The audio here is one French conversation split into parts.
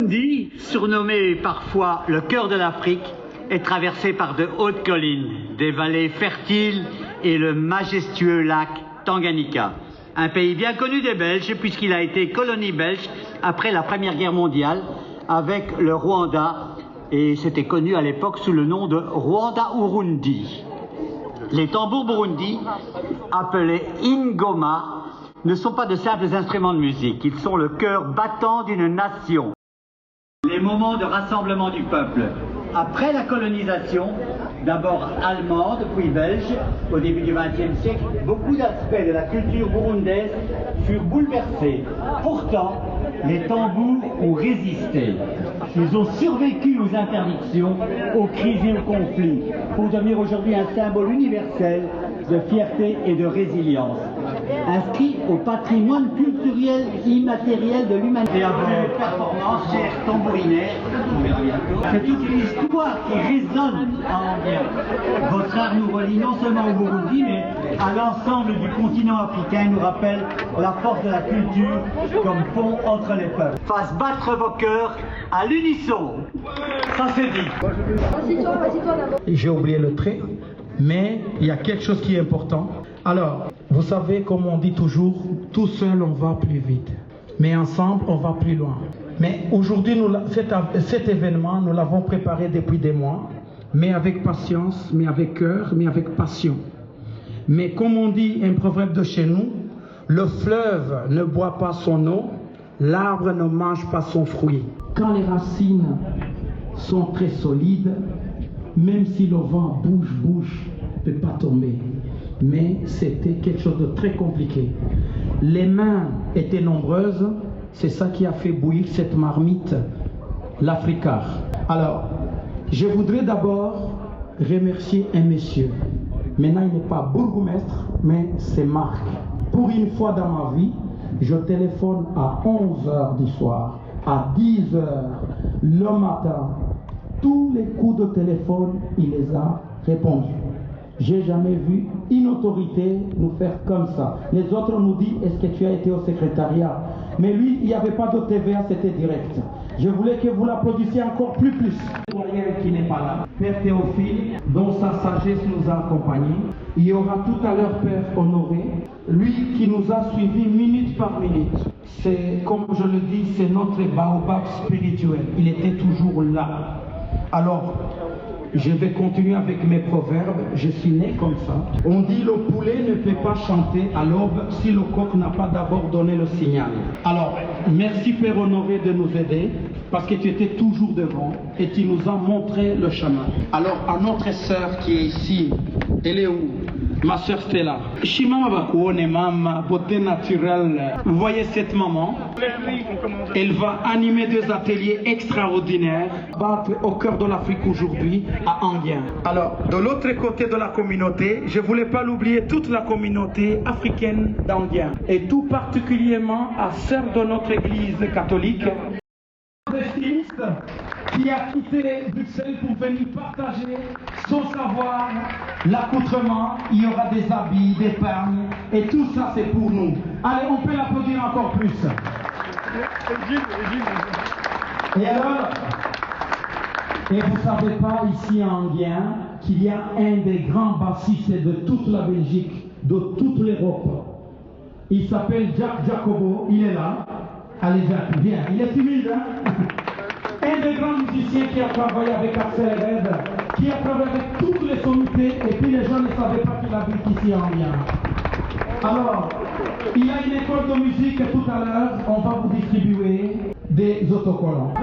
Burundi, surnommé parfois le cœur de l'Afrique, est traversé par de hautes collines, des vallées fertiles et le majestueux lac Tanganyika. Un pays bien connu des Belges puisqu'il a été colonie belge après la Première Guerre mondiale avec le Rwanda et c'était connu à l'époque sous le nom de Rwanda-Urundi. Les tambours burundi, appelés ingoma, ne sont pas de simples instruments de musique, ils sont le cœur battant d'une nation. Les moments de rassemblement du peuple. Après la colonisation, d'abord allemande, puis belge, au début du XXe siècle, beaucoup d'aspects de la culture burundaise furent bouleversés. Pourtant, les tambours ont résisté. Ils ont survécu aux interdictions, aux crises et aux conflits, pour devenir aujourd'hui un symbole universel de fierté et de résilience. Inscrit au patrimoine culturel immatériel de l'humanité. Et après les performances, chers tambourinaires, c'est toute une histoire qui résonne en bien. Votre art nous relie non seulement au Burundi, mais à l'ensemble du continent africain, nous rappelle la force de la culture comme pont entre les peuples. Fasse battre vos cœurs à l'unisson. Ça c'est dit. J'ai oublié le trait, mais il y a quelque chose qui est important. Alors, vous savez, comme on dit toujours, tout seul on va plus vite, mais ensemble on va plus loin. Mais aujourd'hui, cet événement, nous l'avons préparé depuis des mois, mais avec patience, mais avec cœur, mais avec passion. Mais comme on dit un proverbe de chez nous, le fleuve ne boit pas son eau, l'arbre ne mange pas son fruit. Quand les racines sont très solides, même si le vent bouge, ne peut pas tomber. Mais c'était quelque chose de très compliqué. Les mains étaient nombreuses, c'est ça qui a fait bouillir cette marmite, l'Africar. Alors, je voudrais d'abord remercier un monsieur. Maintenant, il n'est pas bourgmestre, mais c'est Marc. Pour une fois dans ma vie, je téléphone à 11h du soir, à 10h le matin. Tous les coups de téléphone, il les a répondus. J'ai jamais vu une autorité nous faire comme ça. Les autres nous disent, est-ce que tu as été au secrétariat? Mais lui, il n'y avait pas de TVA, c'était direct. Je voulais que vous l'applaudissiez encore plus. Qui n'est pas là. Père Théophile, dont sa sagesse nous a accompagnés. Il y aura tout à l'heure Père Honoré, lui qui nous a suivis minute par minute. C'est, comme je le dis, c'est notre baobab spirituel. Il était toujours là. Alors, je vais continuer avec mes proverbes, je suis né comme ça. On dit le poulet ne peut pas chanter à l'aube si le coq n'a pas d'abord donné le signal. Alors, merci Père Honoré de nous aider, parce que tu étais toujours devant et tu nous as montré le chemin. Alors, à notre sœur qui est ici, elle est où? Ma sœur Stella. Shimama mama, beauté naturelle. Vous voyez cette maman? Elle va animer des ateliers extraordinaires, battre au cœur de l'Afrique aujourd'hui, à Anguien. Alors, de l'autre côté de la communauté, je ne voulais pas l'oublier, toute la communauté africaine d'Anguien. Et tout particulièrement à sœur de notre église catholique, qui a quitté Bruxelles pour venir partager son savoir, l'accoutrement, il y aura des habits, des pagnes, et tout ça c'est pour nous. Allez, on peut l'applaudir encore plus. Et alors, et vous ne savez pas ici à Anguien qu'il y a un des grands bassistes de toute la Belgique, de toute l'Europe. Il s'appelle Jacques Jacobo, il est là. Allez Jacques, viens, il est timide, hein? Un des grands musiciens qui a travaillé avec Axel Red, qui a travaillé avec toutes les sommités, et puis les gens ne savaient pas qu'il habite ici en Lien. Alors, il y a une école de musique tout à l'heure, on va vous distribuer des autocollants.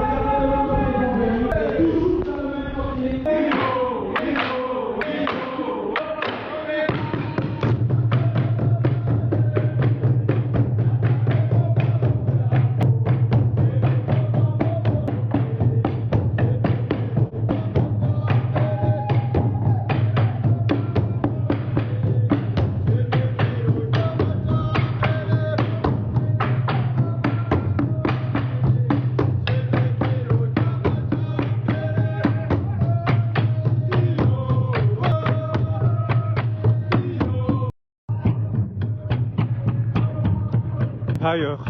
Ailleurs.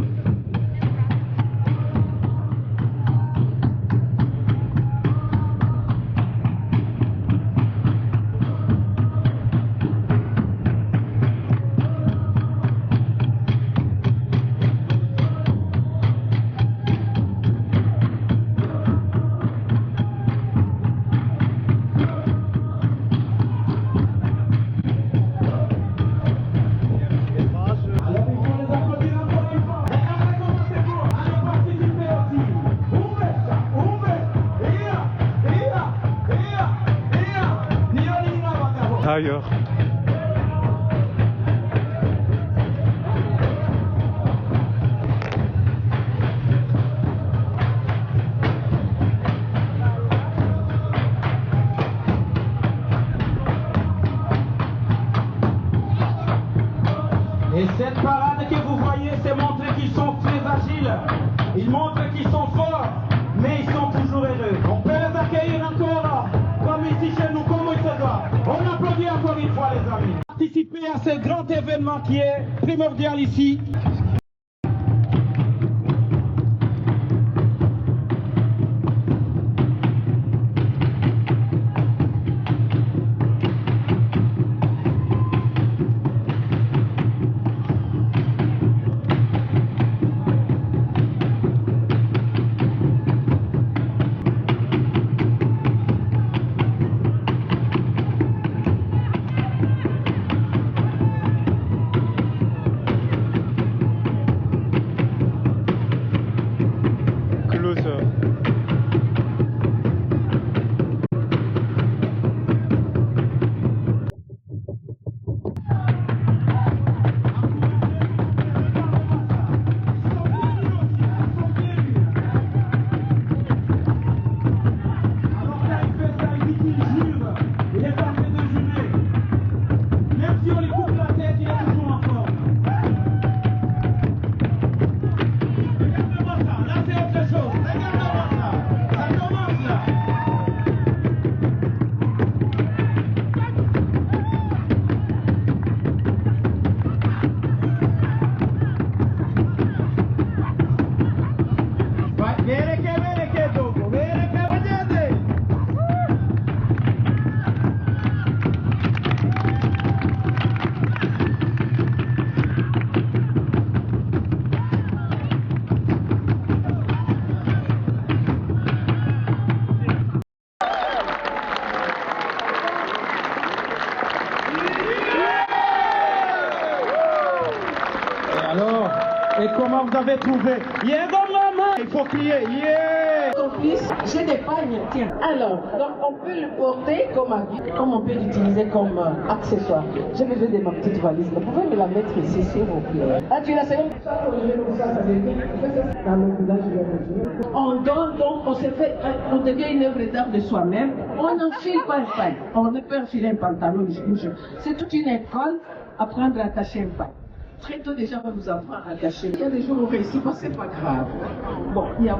ailleurs. Et cette parade que vous voyez, c'est montrer qu'ils sont très agiles. Ils montrent qu'ils sont forts, mais ils sont toujours heureux. On peut les accueillir encore, comme ici chez nous, comme il se doit. On applaudit encore une fois les amis. Participer à ce grand événement qui est primordial ici. Alors, et comment vous avez trouvé? Yeah, dans la main, il faut crier, yeah! Ton fils, j'ai des pagnes, tiens. Alors, donc on peut le porter comme habit, comme on peut l'utiliser comme accessoire. J'ai besoin de ma petite valise. Vous pouvez me la mettre ici, s'il vous plaît. Ah, tu l'as, c'est bon? On donne, donc, on se fait, on devient une œuvre d'art de soi-même. On n'enfile pas une paille. On ne peut enfiler un pantalon, c'est toute une école, apprendre à attacher un paille. Très tôt déjà, on va vous apprendre à attacher. Il y a des jours où on réussit pas, c'est pas grave. Bon, il y a...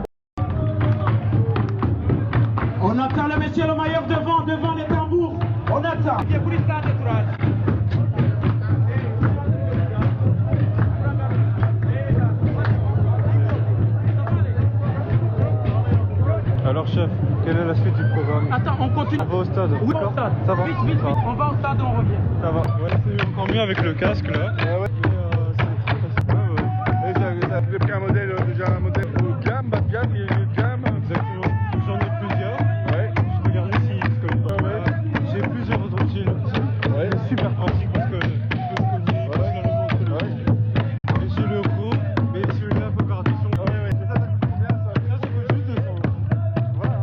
On attend le monsieur le maillot devant les tambours. On attend. Alors chef, quelle est la suite du programme? Attends, on continue. On va au stade. Oui, au stade. Ça va. Vite, vite, vite. On va au stade, on revient. Ça va. Ouais, c'est encore mieux avec le casque là. Ouais. C'est très facile. Ça fait pris un modèle, déjà un modèle haut de gamme, bas de gamme, milieu de gamme. Exactement. J'en ai plusieurs. Ouais. Je regarde ici parce que j'ai plusieurs autres styles. Ouais. C'est super pratique parce que je peux coller finalement entre le et j'ai le court, mais celui-là faut faire attention. Ouais, c'est ça, c'est bien ça. Ça c'est juste de son. Voilà.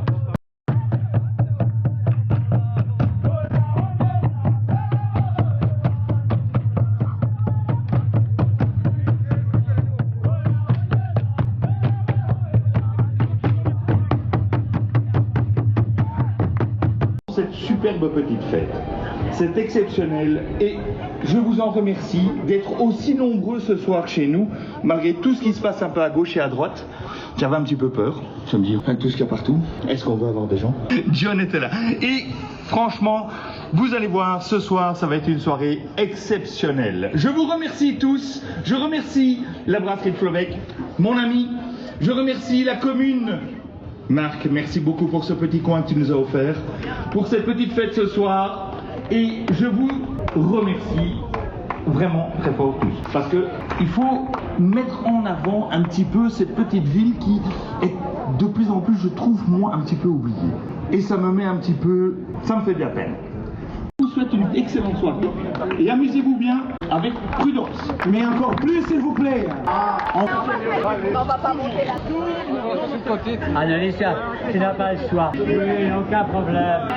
Cette superbe petite fête. C'est exceptionnel et je vous en remercie d'être aussi nombreux ce soir chez nous, malgré tout ce qui se passe un peu à gauche et à droite. J'avais un petit peu peur, je me dis, avec tout ce qu'il y a partout, est-ce qu'on va avoir des gens? John était là. Et franchement, vous allez voir, ce soir, ça va être une soirée exceptionnelle. Je vous remercie tous, je remercie la brasserie de Flowec, mon ami, je remercie la commune. Marc, merci beaucoup pour ce petit coin que tu nous as offert, pour cette petite fête ce soir, et je vous remercie vraiment très fort tous, parce que il faut mettre en avant un petit peu cette petite ville qui est de plus en plus, je trouve, moi, un petit peu oubliée, et ça me met un petit peu, ça me fait de la peine. Je vous souhaite une excellente soirée, et amusez-vous bien avec prudence. Mais encore plus, s'il vous plaît. On va pas monter là. Annalisa, tu n'as pas le choix. Oui, aucun problème.